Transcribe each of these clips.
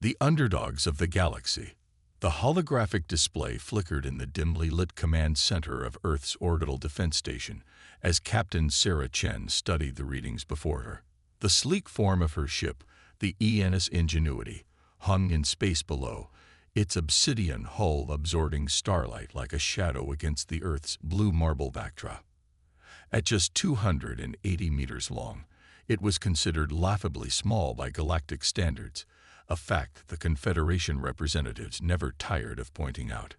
The underdogs of the galaxy. The holographic display flickered in the dimly lit command center of Earth's orbital defense station as Captain Sarah Chen studied the readings before her. The sleek form of her ship, the ENS Ingenuity, hung in space below, its obsidian hull absorbing starlight like a shadow against the Earth's blue marble backdrop. At just 280 meters long, it was considered laughably small by galactic standards, a fact the Confederation representatives never tired of pointing out.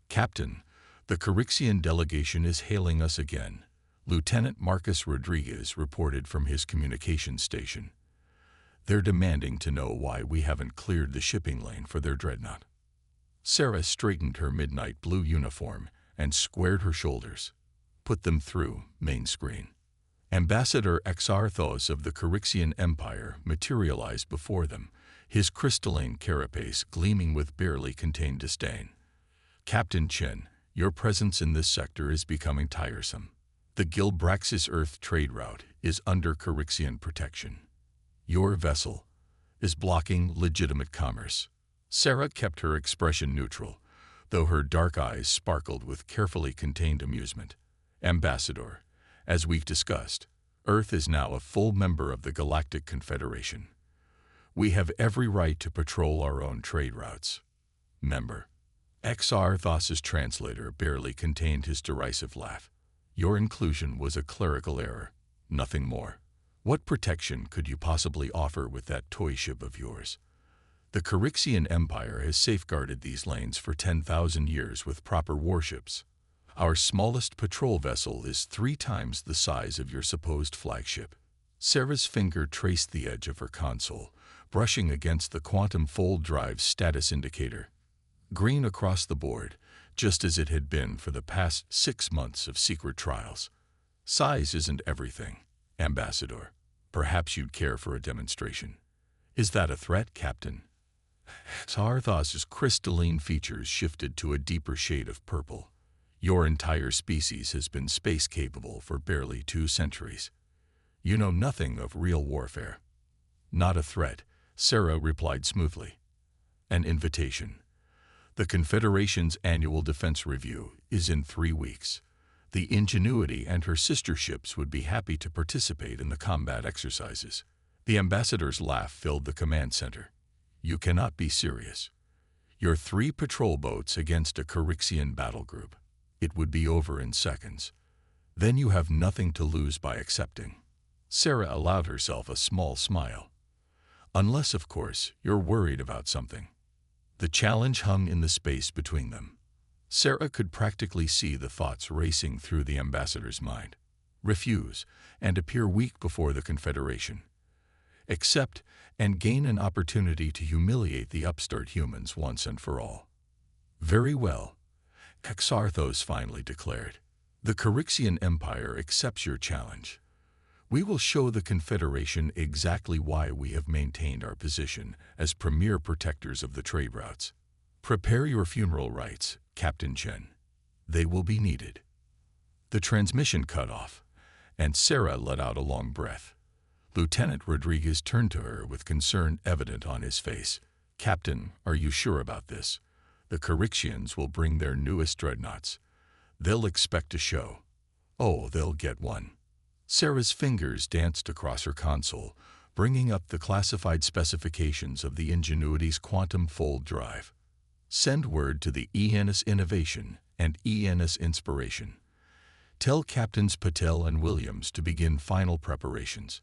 "Captain, the Carixian delegation is hailing us again," Lieutenant Marcus Rodriguez reported from his communications station. "They're demanding to know why we haven't cleared the shipping lane for their dreadnought." Sarah straightened her midnight blue uniform and squared her shoulders. "Put them through, main screen." Ambassador Exarthos of the Carixian Empire materialized before them, his crystalline carapace gleaming with barely contained disdain. "Captain Chen, your presence in this sector is becoming tiresome. The Gilbraxis Earth trade route is under Carixian protection. Your vessel is blocking legitimate commerce." Sarah kept her expression neutral, though her dark eyes sparkled with carefully contained amusement. "Ambassador, as we've discussed, Earth is now a full member of the Galactic Confederation. We have every right to patrol our own trade routes." "Member." Exarthos's translator barely contained his derisive laugh. "Your inclusion was a clerical error, nothing more. What protection could you possibly offer with that toy ship of yours? The Carixian Empire has safeguarded these lanes for 10,000 years with proper warships. Our smallest patrol vessel is 3 times the size of your supposed flagship." Sarah's finger traced the edge of her console, brushing against the quantum fold drive's status indicator. Green across the board, just as it had been for the past 6 months of secret trials. "Size isn't everything, Ambassador. Perhaps you'd care for a demonstration." "Is that a threat, Captain?" Exarthos's crystalline features shifted to a deeper shade of purple. "Your entire species has been space-capable for barely 2 centuries. You know nothing of real warfare." "Not a threat," Sarah replied smoothly. "An invitation. The Confederation's annual defense review is in 3 weeks. The Ingenuity and her sister ships would be happy to participate in the combat exercises." The ambassador's laugh filled the command center. "You cannot be serious. Your 3 patrol boats against a Carixian battle group. It would be over in seconds. Then you have nothing to lose by accepting." Sarah allowed herself a small smile. "Unless, of course, you're worried about something." The challenge hung in the space between them. Sarah could practically see the thoughts racing through the ambassador's mind. Refuse, and appear weak before the Confederation. Accept, and gain an opportunity to humiliate the upstart humans once and for all. "Very well," Exarthos finally declared. "The Carixian Empire accepts your challenge. We will show the Confederation exactly why we have maintained our position as premier protectors of the trade routes. Prepare your funeral rites, Captain Chen. They will be needed." The transmission cut off, and Sarah let out a long breath. Lieutenant Rodriguez turned to her with concern evident on his face. "Captain, are you sure about this? The Carixians will bring their newest dreadnoughts. They'll expect a show." "Oh, they'll get one." Sarah's fingers danced across her console, bringing up the classified specifications of the Ingenuity's quantum fold drive. "Send word to the ENS Innovation and ENS Inspiration. Tell Captains Patel and Williams to begin final preparations.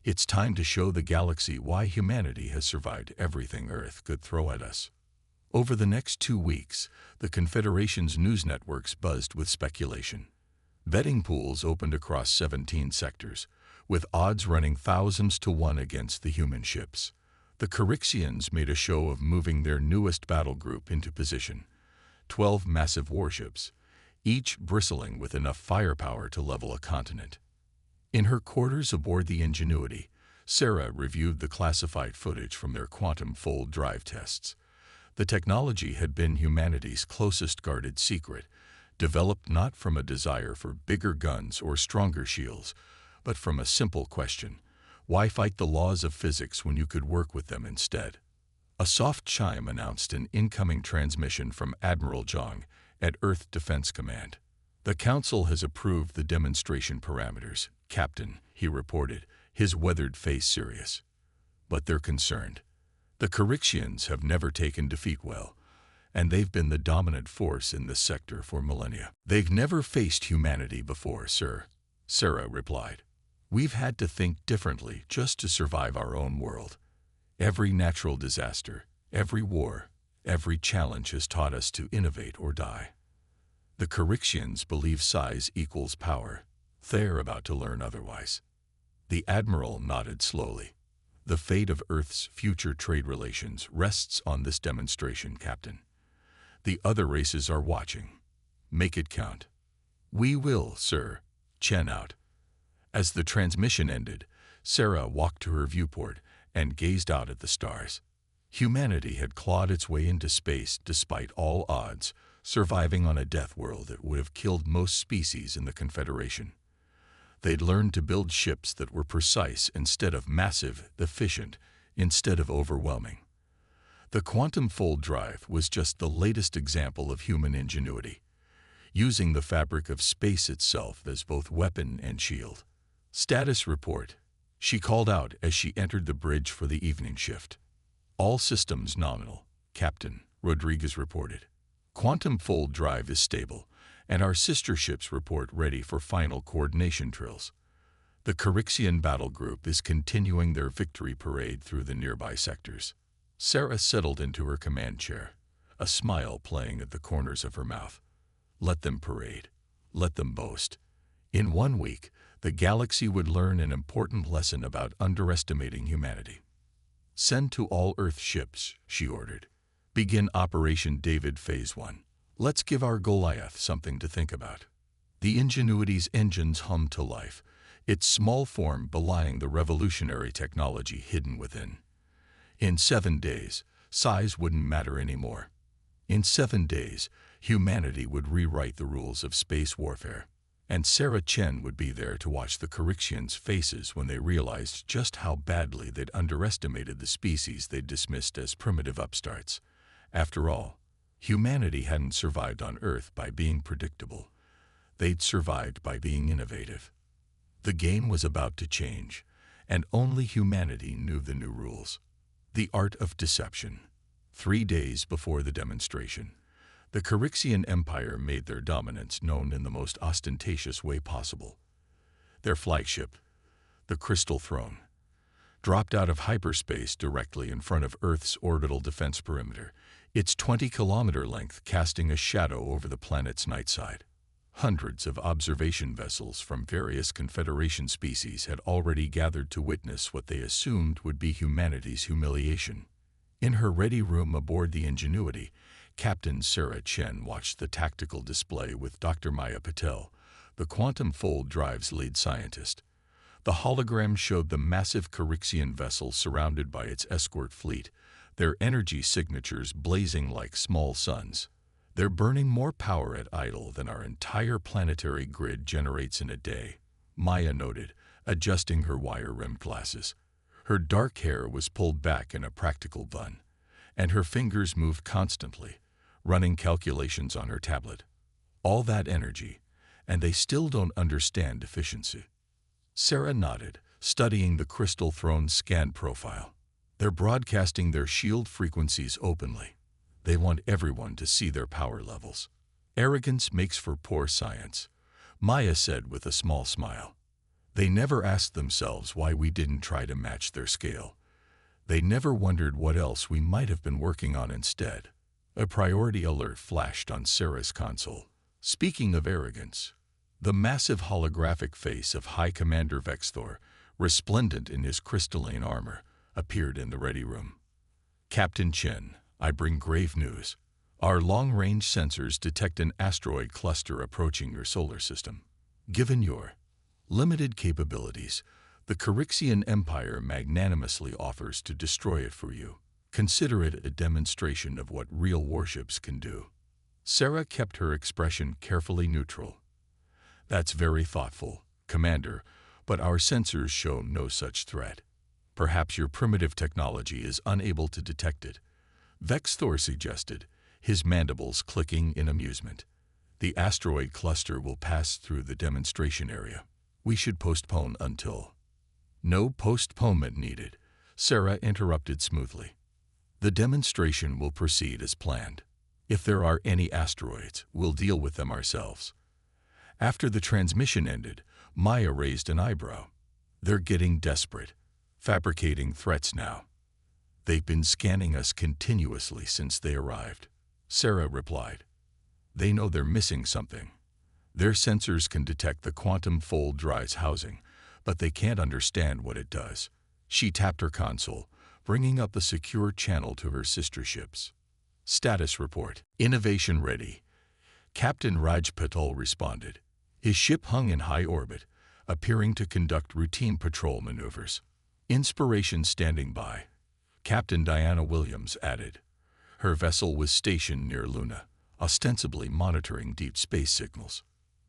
It's time to show the galaxy why humanity has survived everything Earth could throw at us." Over the next 2 weeks, the Confederation's news networks buzzed with speculation. Betting pools opened across 17 sectors, with odds running thousands to 1 against the human ships. The Carixians made a show of moving their newest battle group into position, 12 massive warships, each bristling with enough firepower to level a continent. In her quarters aboard the Ingenuity, Sarah reviewed the classified footage from their quantum fold drive tests. The technology had been humanity's closest guarded secret, developed not from a desire for bigger guns or stronger shields, but from a simple question: why fight the laws of physics when you could work with them instead? A soft chime announced an incoming transmission from Admiral Zhang at Earth Defense Command. "The Council has approved the demonstration parameters, Captain," he reported, his weathered face serious. "But they're concerned. The Carixians have never taken defeat well, and they've been the dominant force in this sector for millennia." "They've never faced humanity before, sir," Sarah replied. "We've had to think differently just to survive our own world. Every natural disaster, every war, every challenge has taught us to innovate or die. The Carixians believe size equals power. They're about to learn otherwise." The Admiral nodded slowly. "The fate of Earth's future trade relations rests on this demonstration, Captain. The other races are watching. Make it count." "We will, sir." Chen out. As the transmission ended, Sarah walked to her viewport and gazed out at the stars. Humanity had clawed its way into space despite all odds, surviving on a death world that would have killed most species in the Confederation. They'd learned to build ships that were precise instead of massive, efficient instead of overwhelming. The quantum fold drive was just the latest example of human ingenuity, using the fabric of space itself as both weapon and shield. "Status report," she called out as she entered the bridge for the evening shift. "All systems nominal, Captain," Rodriguez reported. "Quantum fold drive is stable, and our sister ships report ready for final coordination drills. The Carixian battle group is continuing their victory parade through the nearby sectors." Sarah settled into her command chair, a smile playing at the corners of her mouth. Let them parade. Let them boast. In 1 week, the galaxy would learn an important lesson about underestimating humanity. "Send to all Earth ships," she ordered. "Begin Operation David Phase 1. Let's give our Goliath something to think about." The Ingenuity's engines hummed to life, its small form belying the revolutionary technology hidden within. In 7 days, size wouldn't matter anymore. In 7 days, humanity would rewrite the rules of space warfare. And Sarah Chen would be there to watch the Carixians' faces when they realized just how badly they'd underestimated the species they'd dismissed as primitive upstarts. After all, humanity hadn't survived on Earth by being predictable. They'd survived by being innovative. The game was about to change, and only humanity knew the new rules. The art of deception. 3 days before the demonstration, the Carixian Empire made their dominance known in the most ostentatious way possible. Their flagship, the Crystal Throne, dropped out of hyperspace directly in front of Earth's orbital defense perimeter, its 20-kilometer length casting a shadow over the planet's night side. Hundreds of observation vessels from various Confederation species had already gathered to witness what they assumed would be humanity's humiliation. In her ready room aboard the Ingenuity, Captain Sarah Chen watched the tactical display with Dr. Maya Patel, the Quantum Fold Drive's lead scientist. The hologram showed the massive Carixian vessel surrounded by its escort fleet, their energy signatures blazing like small suns. "They're burning more power at idle than our entire planetary grid generates in a day," Maya noted, adjusting her wire-rimmed glasses. Her dark hair was pulled back in a practical bun, and her fingers moved constantly, running calculations on her tablet. "All that energy, and they still don't understand efficiency." Sarah nodded, studying the Crystal Throne's scan profile. "They're broadcasting their shield frequencies openly. They want everyone to see their power levels. Arrogance makes for poor science," Maya said with a small smile. "They never asked themselves why we didn't try to match their scale. They never wondered what else we might have been working on instead." A priority alert flashed on Sarah's console. Speaking of arrogance, the massive holographic face of High Commander Vexthor, resplendent in his crystalline armor, appeared in the ready room. "Captain Chen, I bring grave news. Our long-range sensors detect an asteroid cluster approaching your solar system. Given your limited capabilities, the Carixian Empire magnanimously offers to destroy it for you. Consider it a demonstration of what real warships can do." Sarah kept her expression carefully neutral. "That's very thoughtful, Commander, but our sensors show no such threat. Perhaps your primitive technology is unable to detect it, Vexthor suggested, his mandibles clicking in amusement. The asteroid cluster will pass through the demonstration area. We should postpone until... No postponement needed, Sarah interrupted smoothly. The demonstration will proceed as planned. If there are any asteroids, we'll deal with them ourselves. After the transmission ended, Maya raised an eyebrow. They're getting desperate, fabricating threats now. They've been scanning us continuously since they arrived, Sarah replied. They know they're missing something. Their sensors can detect the quantum fold drive's housing, but they can't understand what it does. She tapped her console, bringing up the secure channel to her sister ships. Status report. Innovation ready. Captain Raj Patel responded. His ship hung in high orbit, appearing to conduct routine patrol maneuvers. Inspiration standing by. Captain Diana Williams added. Her vessel was stationed near Luna, ostensibly monitoring deep space signals.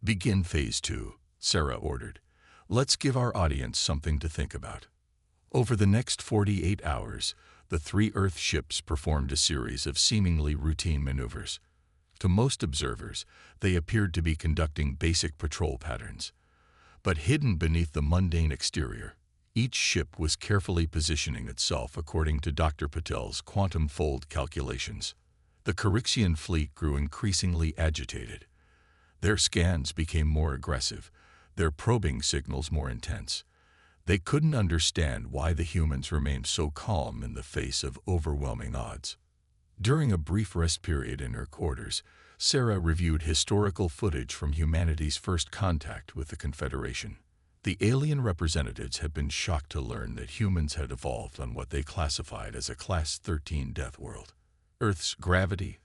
Begin Phase 2, Sarah ordered. Let's give our audience something to think about. Over the next 48 hours, the 3 Earth ships performed a series of seemingly routine maneuvers. To most observers, they appeared to be conducting basic patrol patterns. But hidden beneath the mundane exterior, each ship was carefully positioning itself according to Dr. Patel's quantum fold calculations. The Carixian fleet grew increasingly agitated. Their scans became more aggressive, their probing signals more intense. They couldn't understand why the humans remained so calm in the face of overwhelming odds. During a brief rest period in her quarters, Sarah reviewed historical footage from humanity's first contact with the Confederation. The alien representatives had been shocked to learn that humans had evolved on what they classified as a Class 13 death world. Earth's gravity,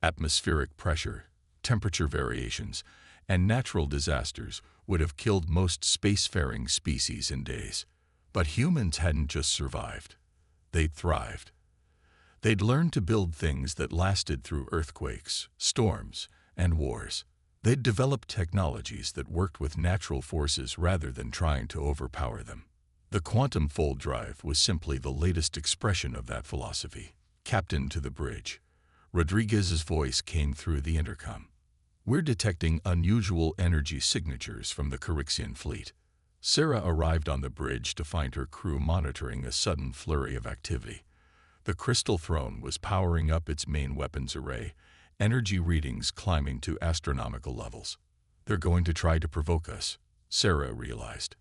atmospheric pressure, temperature variations, and natural disasters would have killed most spacefaring species in days. But humans hadn't just survived. They'd thrived. They'd learned to build things that lasted through earthquakes, storms, and wars. They'd developed technologies that worked with natural forces rather than trying to overpower them. The quantum fold drive was simply the latest expression of that philosophy. Captain to the bridge. Rodriguez's voice came through the intercom. We're detecting unusual energy signatures from the Carixian fleet. Sarah arrived on the bridge to find her crew monitoring a sudden flurry of activity. The Crystal Throne was powering up its main weapons array, energy readings climbing to astronomical levels. They're going to try to provoke us, Sarah realized.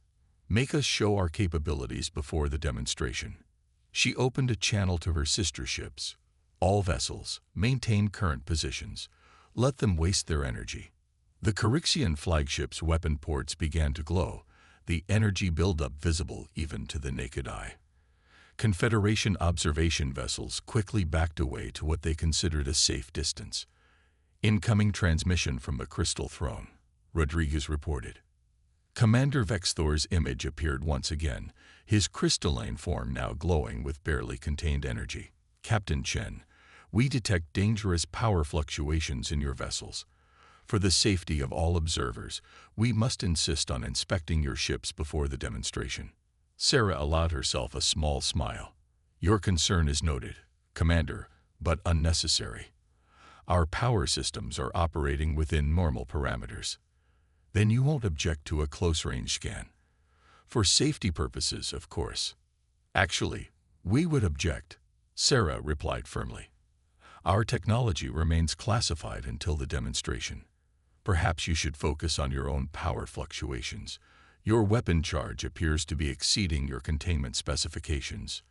Make us show our capabilities before the demonstration. She opened a channel to her sister ships. All vessels, maintain current positions. Let them waste their energy. The Carixian flagship's weapon ports began to glow, the energy buildup visible even to the naked eye. Confederation observation vessels quickly backed away to what they considered a safe distance. Incoming transmission from the Crystal Throne, Rodriguez reported. Commander Vexthor's image appeared once again, his crystalline form now glowing with barely contained energy. Captain Chen, we detect dangerous power fluctuations in your vessels. For the safety of all observers, we must insist on inspecting your ships before the demonstration. Sarah allowed herself a small smile. Your concern is noted, Commander, but unnecessary. Our power systems are operating within normal parameters. Then you won't object to a close-range scan. For safety purposes, of course. Actually, we would object, Sarah replied firmly. Our technology remains classified until the demonstration. Perhaps you should focus on your own power fluctuations. Your weapon charge appears to be exceeding your containment specifications.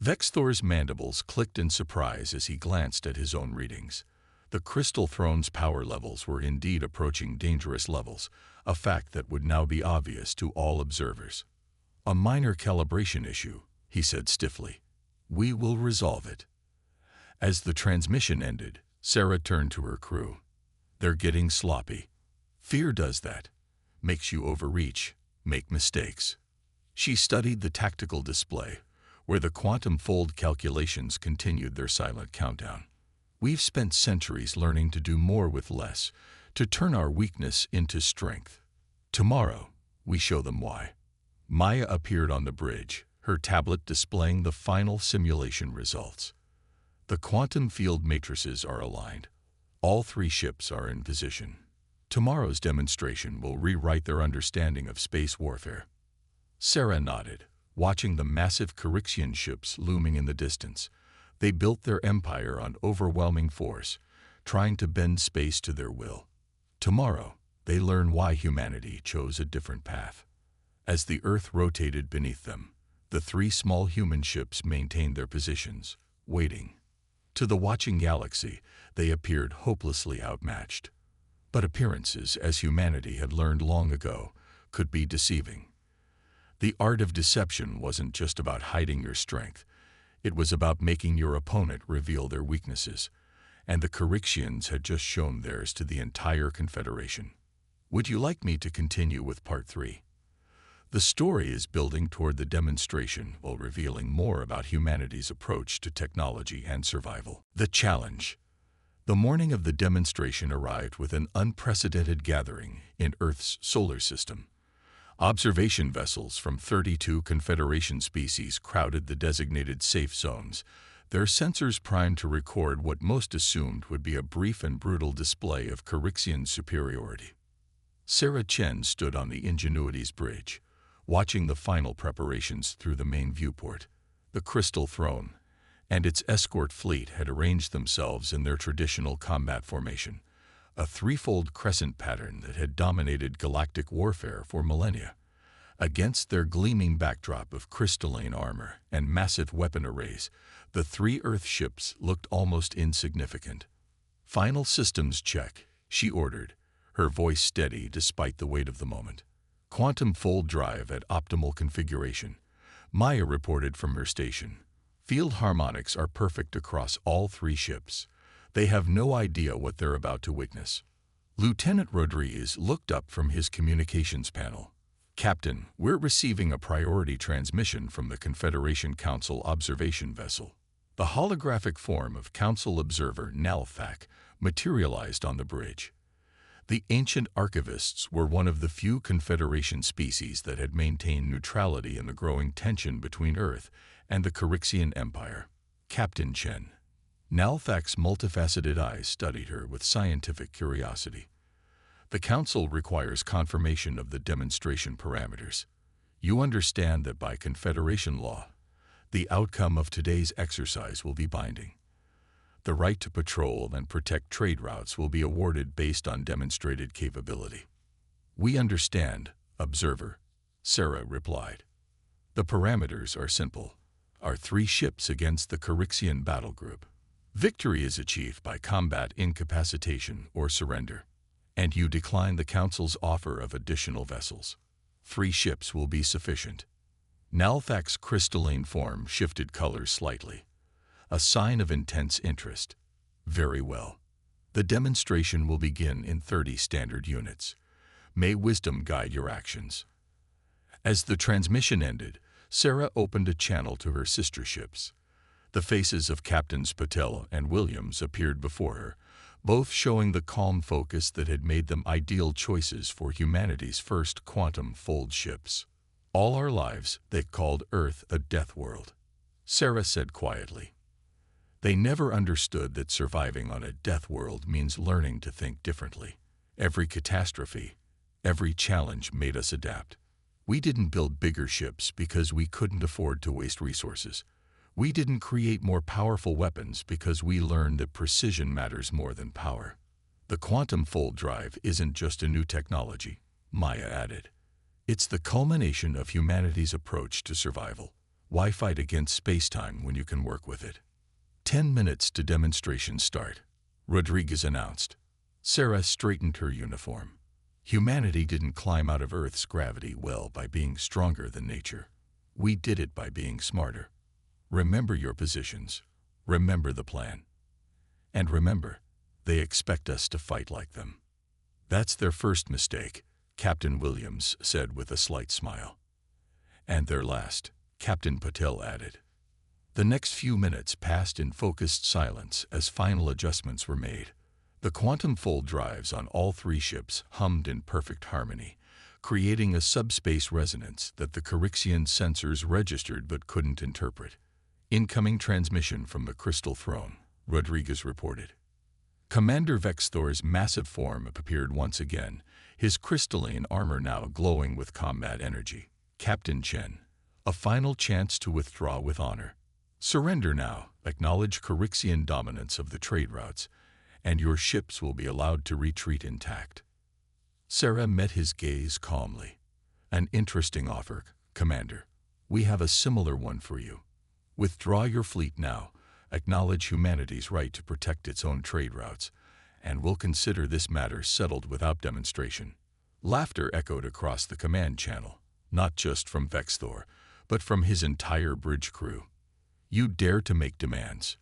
Vexthor's mandibles clicked in surprise as he glanced at his own readings. The Crystal Throne's power levels were indeed approaching dangerous levels, a fact that would now be obvious to all observers. A minor calibration issue, he said stiffly. We will resolve it. As the transmission ended, Sarah turned to her crew. They're getting sloppy. Fear does that. Makes you overreach, make mistakes. She studied the tactical display, where the quantum fold calculations continued their silent countdown. We've spent centuries learning to do more with less, to turn our weakness into strength. Tomorrow, we show them why. Maya appeared on the bridge, her tablet displaying the final simulation results. The quantum field matrices are aligned. All three ships are in position. Tomorrow's demonstration will rewrite their understanding of space warfare. Sarah nodded, watching the massive Carixian ships looming in the distance. They built their empire on overwhelming force, trying to bend space to their will. Tomorrow, they learn why humanity chose a different path. As the Earth rotated beneath them, the three small human ships maintained their positions, waiting. To the watching galaxy, they appeared hopelessly outmatched. But appearances, as humanity had learned long ago, could be deceiving. The art of deception wasn't just about hiding your strength. It was about making your opponent reveal their weaknesses, and the Carixians had just shown theirs to the entire Confederation. Would you like me to continue with Part 3? The story is building toward the demonstration while revealing more about humanity's approach to technology and survival. The challenge. The morning of the demonstration arrived with an unprecedented gathering in Earth's solar system. Observation vessels from 32 Confederation species crowded the designated safe zones, their sensors primed to record what most assumed would be a brief and brutal display of Carixian superiority. Sarah Chen stood on the Ingenuity's bridge, watching the final preparations through the main viewport. The Crystal Throne and its escort fleet had arranged themselves in their traditional combat formation, a threefold crescent pattern that had dominated galactic warfare for millennia. Against their gleaming backdrop of crystalline armor and massive weapon arrays, the three Earth ships looked almost insignificant. "Final systems check," she ordered, her voice steady despite the weight of the moment. "Quantum fold drive at optimal configuration," Maya reported from her station. "Field harmonics are perfect across all three ships. They have no idea what they're about to witness." Lieutenant Rodriguez looked up from his communications panel. "Captain, we're receiving a priority transmission from the Confederation Council observation vessel." The holographic form of Council observer Nalthak materialized on the bridge. The ancient archivists were one of the few Confederation species that had maintained neutrality in the growing tension between Earth and the Carixian Empire. "Captain Chen." Nalthak's multifaceted eyes studied her with scientific curiosity. "The Council requires confirmation of the demonstration parameters. You understand that by Confederation law, the outcome of today's exercise will be binding. The right to patrol and protect trade routes will be awarded based on demonstrated capability." "We understand, Observer," Sarah replied. "The parameters are simple. Our three ships against the Carixian battle group. Victory is achieved by combat incapacitation or surrender, and you decline the Council's offer of additional vessels. 3 ships will be sufficient." Nalthak's crystalline form shifted colors slightly, a sign of intense interest. "Very well. The demonstration will begin in 30 standard units. May wisdom guide your actions." As the transmission ended, Sarah opened a channel to her sister ships. The faces of Captains Patel and Williams appeared before her, both showing the calm focus that had made them ideal choices for humanity's first quantum fold ships. "All our lives, they called Earth a death world," Sarah said quietly. "They never understood that surviving on a death world means learning to think differently. Every catastrophe, every challenge made us adapt. We didn't build bigger ships because we couldn't afford to waste resources. We didn't create more powerful weapons because we learned that precision matters more than power. The quantum fold drive isn't just a new technology," Maya added. "It's the culmination of humanity's approach to survival. Why fight against space-time when you can work with it?" 10 minutes to demonstration start," Rodriguez announced. Sarah straightened her uniform. "Humanity didn't climb out of Earth's gravity well by being stronger than nature. We did it by being smarter. Remember your positions. Remember the plan. And remember, they expect us to fight like them." "That's their first mistake," Captain Williams said with a slight smile. "And their last," Captain Patel added. The next few minutes passed in focused silence as final adjustments were made. The quantum fold drives on all 3 ships hummed in perfect harmony, creating a subspace resonance that the Carixian sensors registered but couldn't interpret. Incoming transmission from the Crystal Throne. Rodriguez reported. Commander Vexthor's massive form appeared once again, his crystalline armor now glowing with combat energy. Captain Chen, a final chance to withdraw with honor. Surrender now, acknowledge Carixian dominance of the trade routes, and your ships will be allowed to retreat intact. Sarah met his gaze calmly. An interesting offer, Commander. We have a similar one for you. Withdraw your fleet now, acknowledge humanity's right to protect its own trade routes, and we'll consider this matter settled without demonstration. Laughter echoed across the command channel, not just from Vexthor, but from his entire bridge crew. You dare to make demands.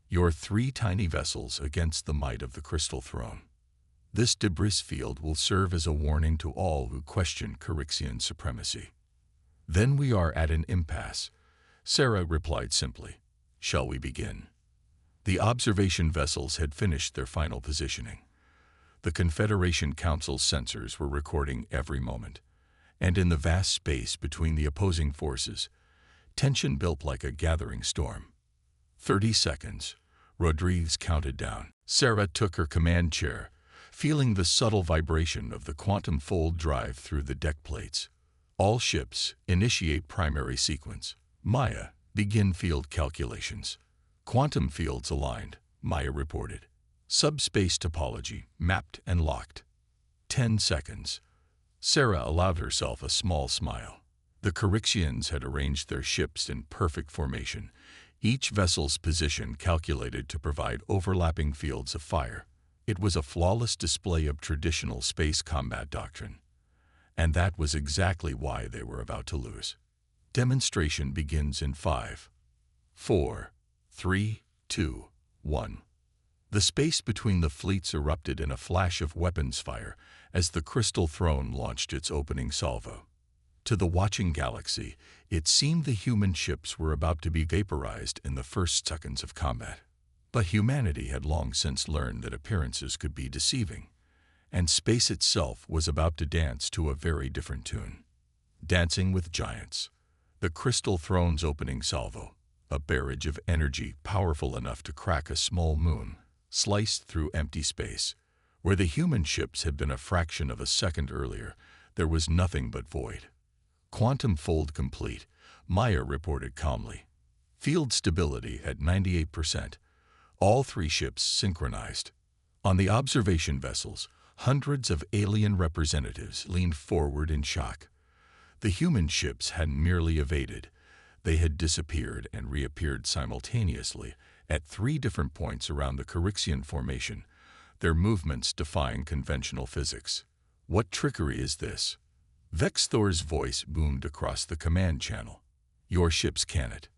Your 3 tiny vessels against the might of the Crystal Throne. This debris field will serve as a warning to all who question Carixian supremacy. Then we are at an impasse, Sarah replied simply. Shall we begin? The observation vessels had finished their final positioning. The Confederation Council's sensors were recording every moment, and in the vast space between the opposing forces, tension built like a gathering storm. 30 seconds. Rodriguez counted down. Sarah took her command chair, feeling the subtle vibration of the quantum fold drive through the deck plates. All ships, initiate primary sequence. Maya, begin field calculations. Quantum fields aligned, Maya reported. Subspace topology, mapped and locked. 10 seconds. Sarah allowed herself a small smile. The Carixians had arranged their ships in perfect formation, each vessel's position calculated to provide overlapping fields of fire. It was a flawless display of traditional space combat doctrine. And that was exactly why they were about to lose. Demonstration begins in 5, 4, 3, 2, 1. The space between the fleets erupted in a flash of weapons fire as the Crystal Throne launched its opening salvo. To the watching galaxy, it seemed the human ships were about to be vaporized in the first seconds of combat. But humanity had long since learned that appearances could be deceiving, and space itself was about to dance to a very different tune. Dancing with Giants. The Crystal Throne's opening salvo, a barrage of energy powerful enough to crack a small moon, sliced through empty space. Where the human ships had been a fraction of a second earlier, there was nothing but void. Quantum fold complete, Maya reported calmly. Field stability at 98%. All 3 ships synchronized. On the observation vessels, hundreds of alien representatives leaned forward in shock. The human ships hadn't merely evaded. They had disappeared and reappeared simultaneously at 3 different points around the Carixian formation, their movements defying conventional physics. What trickery is this? Vexthor's voice boomed across the command channel. Your ships cannot.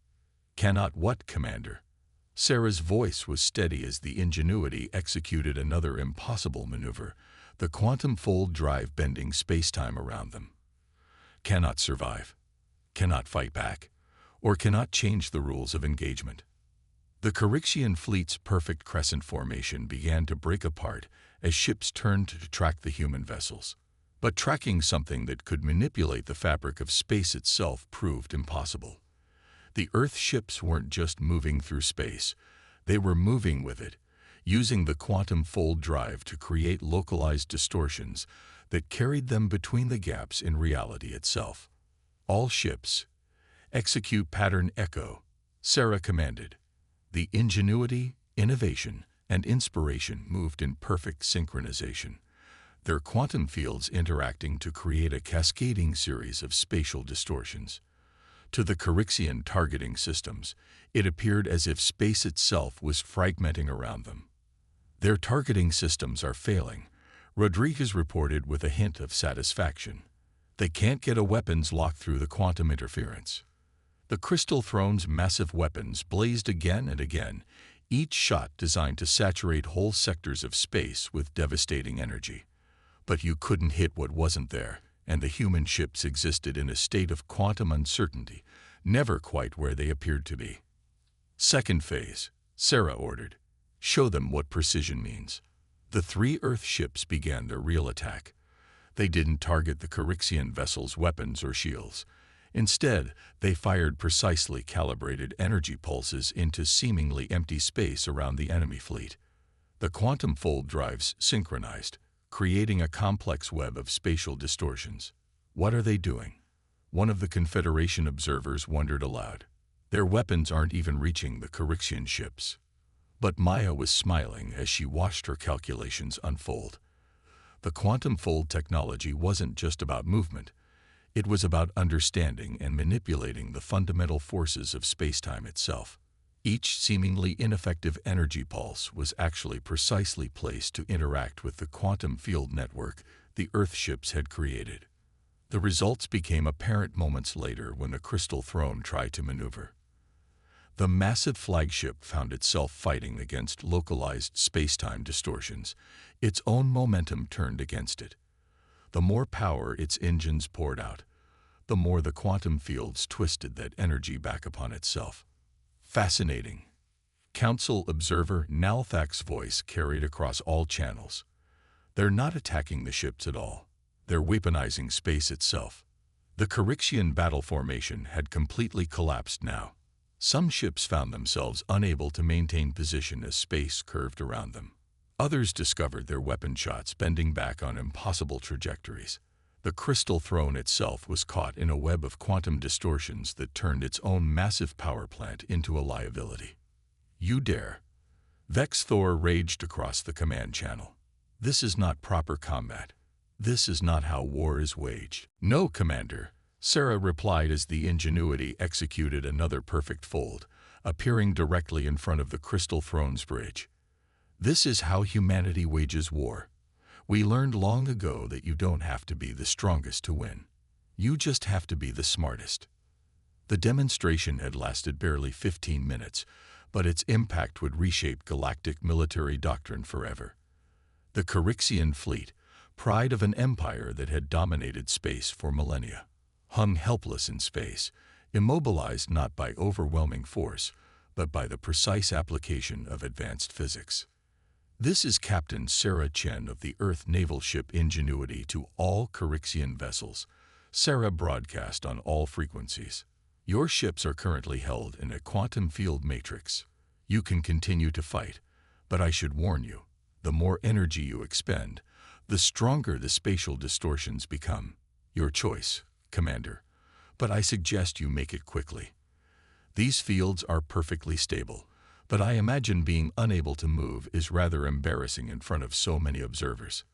Cannot what, Commander? Sarah's voice was steady as the Ingenuity executed another impossible maneuver, the quantum fold drive bending space-time around them. Cannot survive, cannot fight back, or cannot change the rules of engagement. The Carixian fleet's perfect crescent formation began to break apart as ships turned to track the human vessels. But tracking something that could manipulate the fabric of space itself proved impossible. The Earth ships weren't just moving through space, they were moving with it, using the quantum fold drive to create localized distortions that carried them between the gaps in reality itself. All ships, execute pattern echo, Sarah commanded. The Ingenuity, Innovation, and Inspiration moved in perfect synchronization, their quantum fields interacting to create a cascading series of spatial distortions. To the Carixian targeting systems, it appeared as if space itself was fragmenting around them. Their targeting systems are failing, Rodriguez reported with a hint of satisfaction. They can't get a weapons lock through the quantum interference. The Crystal Throne's massive weapons blazed again and again, each shot designed to saturate whole sectors of space with devastating energy. But you couldn't hit what wasn't there, and the human ships existed in a state of quantum uncertainty, never quite where they appeared to be. Second phase, Sarah ordered. Show them what precision means. The 3 Earth ships began their real attack. They didn't target the Carixian vessel's weapons or shields. Instead, they fired precisely calibrated energy pulses into seemingly empty space around the enemy fleet. The quantum fold drives synchronized, creating a complex web of spatial distortions. What are they doing? One of the Confederation observers wondered aloud. Their weapons aren't even reaching the Carixian ships. But Maya was smiling as she watched her calculations unfold. The quantum fold technology wasn't just about movement. It was about understanding and manipulating the fundamental forces of spacetime itself. Each seemingly ineffective energy pulse was actually precisely placed to interact with the quantum field network the Earth ships had created. The results became apparent moments later when the Crystal Throne tried to maneuver. The massive flagship found itself fighting against localized spacetime distortions. Its own momentum turned against it. The more power its engines poured out, the more the quantum fields twisted that energy back upon itself. Fascinating. Council observer Nalthak's voice carried across all channels. They're not attacking the ships at all. They're weaponizing space itself. The Carixian battle formation had completely collapsed now. Some ships found themselves unable to maintain position as space curved around them. Others discovered their weapon shots bending back on impossible trajectories. The Crystal Throne itself was caught in a web of quantum distortions that turned its own massive power plant into a liability. You dare! Vex Thor raged across the command channel. This is not proper combat. This is not how war is waged. No, Commander, Sarah replied as the Ingenuity executed another perfect fold, appearing directly in front of the Crystal Throne's bridge. This is how humanity wages war. We learned long ago that you don't have to be the strongest to win. You just have to be the smartest. The demonstration had lasted barely 15 minutes, but its impact would reshape galactic military doctrine forever. The Carixian fleet, pride of an empire that had dominated space for millennia, hung helpless in space, immobilized not by overwhelming force, but by the precise application of advanced physics. This is Captain Sarah Chen of the Earth naval ship Ingenuity to all Carixian vessels. Sarah broadcast on all frequencies. Your ships are currently held in a quantum field matrix. You can continue to fight, but I should warn you, the more energy you expend, the stronger the spatial distortions become. Your choice, Commander, but I suggest you make it quickly. These fields are perfectly stable, but I imagine being unable to move is rather embarrassing in front of so many observers.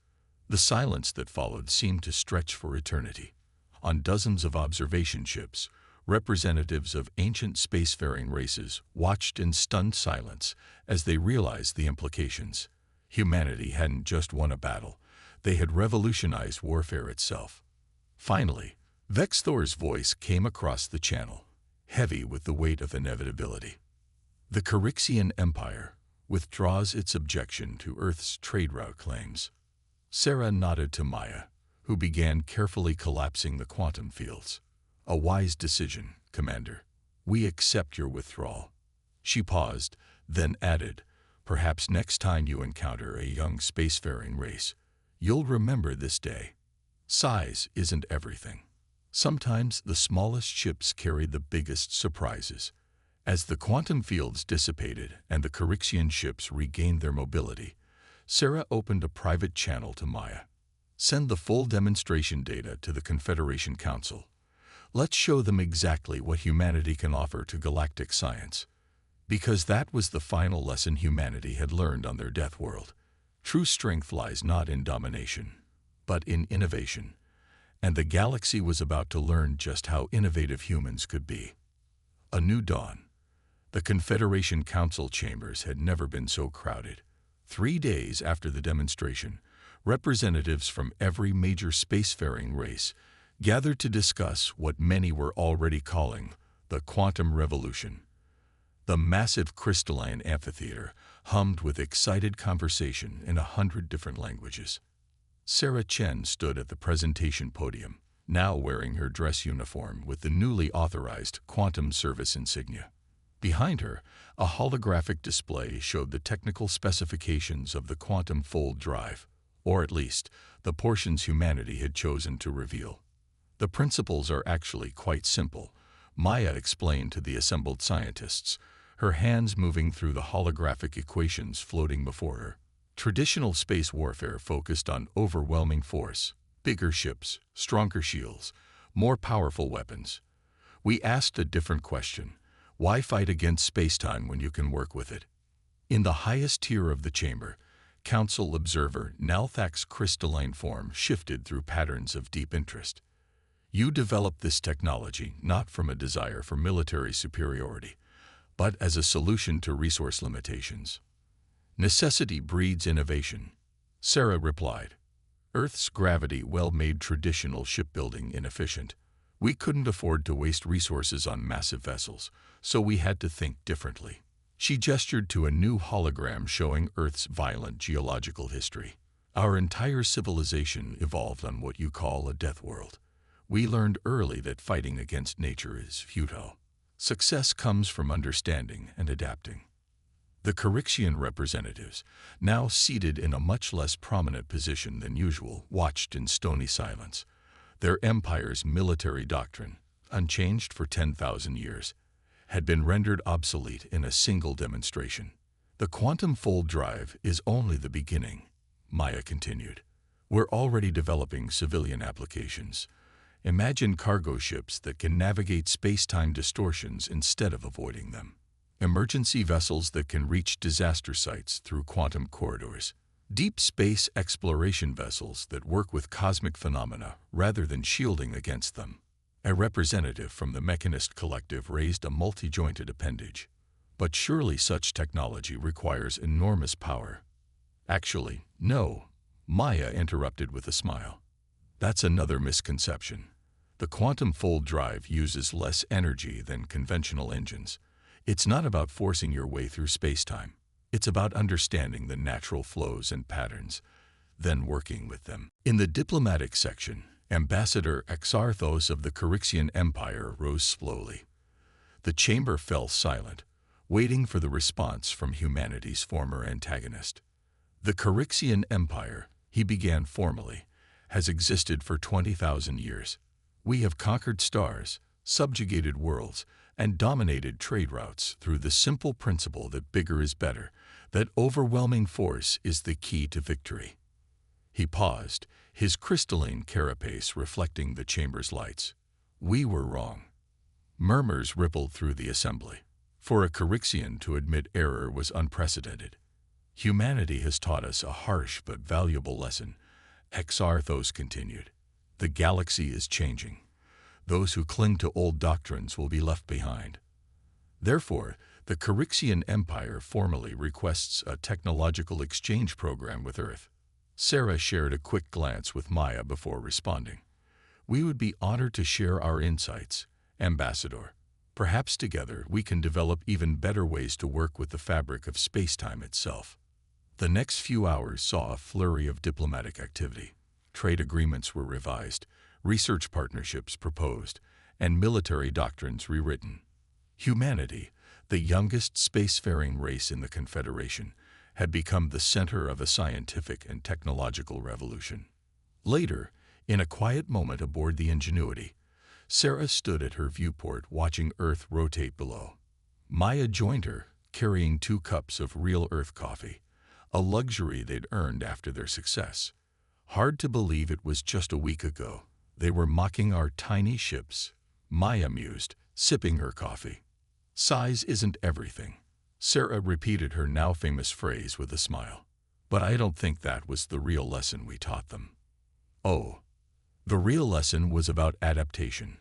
The silence that followed seemed to stretch for eternity. On dozens of observation ships, representatives of ancient spacefaring races watched in stunned silence as they realized the implications. Humanity hadn't just won a battle, they had revolutionized warfare itself. Finally, Vex Thor's voice came across the channel, heavy with the weight of inevitability. The Carixian Empire withdraws its objection to Earth's trade route claims. Sarah nodded to Maya, who began carefully collapsing the quantum fields. A wise decision, Commander. We accept your withdrawal. She paused, then added, perhaps next time you encounter a young spacefaring race, you'll remember this day. Size isn't everything. Sometimes the smallest ships carry the biggest surprises. As the quantum fields dissipated and the Carixian ships regained their mobility, Sarah opened a private channel to Maya. Send the full demonstration data to the Confederation Council. Let's show them exactly what humanity can offer to galactic science. Because that was the final lesson humanity had learned on their death world. True strength lies not in domination, but in innovation. And the galaxy was about to learn just how innovative humans could be. A new dawn. The Confederation Council chambers had never been so crowded. 3 days after the demonstration, representatives from every major spacefaring race gathered to discuss what many were already calling the quantum revolution. The massive crystalline amphitheater hummed with excited conversation in 100 different languages. Sarah Chen stood at the presentation podium, now wearing her dress uniform with the newly authorized quantum service insignia. Behind her, a holographic display showed the technical specifications of the quantum fold drive, or at least, the portions humanity had chosen to reveal. The principles are actually quite simple, Maya explained to the assembled scientists, her hands moving through the holographic equations floating before her. Traditional space warfare focused on overwhelming force, bigger ships, stronger shields, more powerful weapons. We asked a different question. Why fight against spacetime when you can work with it? In the highest tier of the chamber, Council Observer Nalthak's crystalline form shifted through patterns of deep interest. You developed this technology not from a desire for military superiority, but as a solution to resource limitations. Necessity breeds innovation, Sarah replied. Earth's gravity made traditional shipbuilding inefficient. We couldn't afford to waste resources on massive vessels, so we had to think differently. She gestured to a new hologram showing Earth's violent geological history. Our entire civilization evolved on what you call a death world. We learned early that fighting against nature is futile. Success comes from understanding and adapting. The Carixian representatives, now seated in a much less prominent position than usual, watched in stony silence. Their empire's military doctrine, unchanged for 10,000 years, had been rendered obsolete in a single demonstration. The quantum fold drive is only the beginning, Maya continued. We're already developing civilian applications. Imagine cargo ships that can navigate space-time distortions instead of avoiding them. Emergency vessels that can reach disaster sites through quantum corridors. Deep space exploration vessels that work with cosmic phenomena rather than shielding against them. A representative from the Mechanist Collective raised a multi-jointed appendage. But surely such technology requires enormous power. Actually, no, Maya interrupted with a smile. That's another misconception. The quantum fold drive uses less energy than conventional engines. It's not about forcing your way through space-time. It's about understanding the natural flows and patterns, then working with them. In the diplomatic section, Ambassador Exarthos of the Carixian Empire rose slowly. The chamber fell silent, waiting for the response from humanity's former antagonist. The Carixian Empire, he began formally, has existed for 20,000 years. We have conquered stars, subjugated worlds, and dominated trade routes through the simple principle that bigger is better, that overwhelming force is the key to victory. He paused, his crystalline carapace reflecting the chamber's lights. We were wrong. Murmurs rippled through the assembly. For a Carixian to admit error was unprecedented. Humanity has taught us a harsh but valuable lesson, Exarthos continued. The galaxy is changing. Those who cling to old doctrines will be left behind. Therefore, the Carixian Empire formally requests a technological exchange program with Earth. Sarah shared a quick glance with Maya before responding. We would be honored to share our insights, Ambassador. Perhaps together we can develop even better ways to work with the fabric of space-time itself. The next few hours saw a flurry of diplomatic activity. Trade agreements were revised, research partnerships proposed, and military doctrines rewritten. Humanity, the youngest spacefaring race in the Confederation, had become the center of a scientific and technological revolution. Later, in a quiet moment aboard the Ingenuity, Sarah stood at her viewport watching Earth rotate below. Maya joined her, carrying 2 cups of real Earth coffee, a luxury they'd earned after their success. Hard to believe it was just a week ago. They were mocking our tiny ships, Maya mused, sipping her coffee. Size isn't everything. Sarah repeated her now famous phrase with a smile. But I don't think that was the real lesson we taught them. Oh, the real lesson was about adaptation,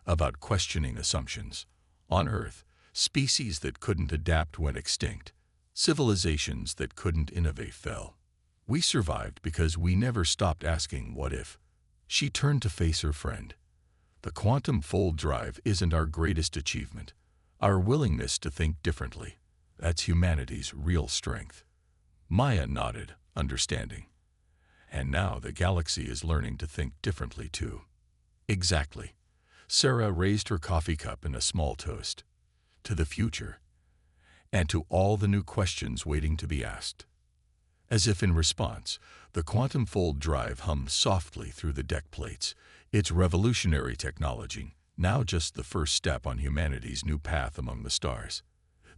about questioning assumptions. On Earth, species that couldn't adapt went extinct. Civilizations that couldn't innovate fell. We survived because we never stopped asking what if. She turned to face her friend. The quantum fold drive isn't our greatest achievement. Our willingness to think differently. That's humanity's real strength. Maya nodded, understanding. And now the galaxy is learning to think differently too. Exactly. Sarah raised her coffee cup in a small toast. To the future. And to all the new questions waiting to be asked. As if in response, the quantum fold drive hummed softly through the deck plates, It's revolutionary technology, now just the first step on humanity's new path among the stars.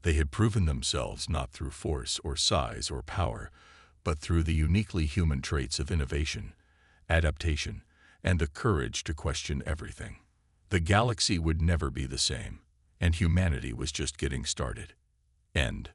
They had proven themselves not through force or size or power, but through the uniquely human traits of innovation, adaptation, and the courage to question everything. The galaxy would never be the same, and humanity was just getting started. End.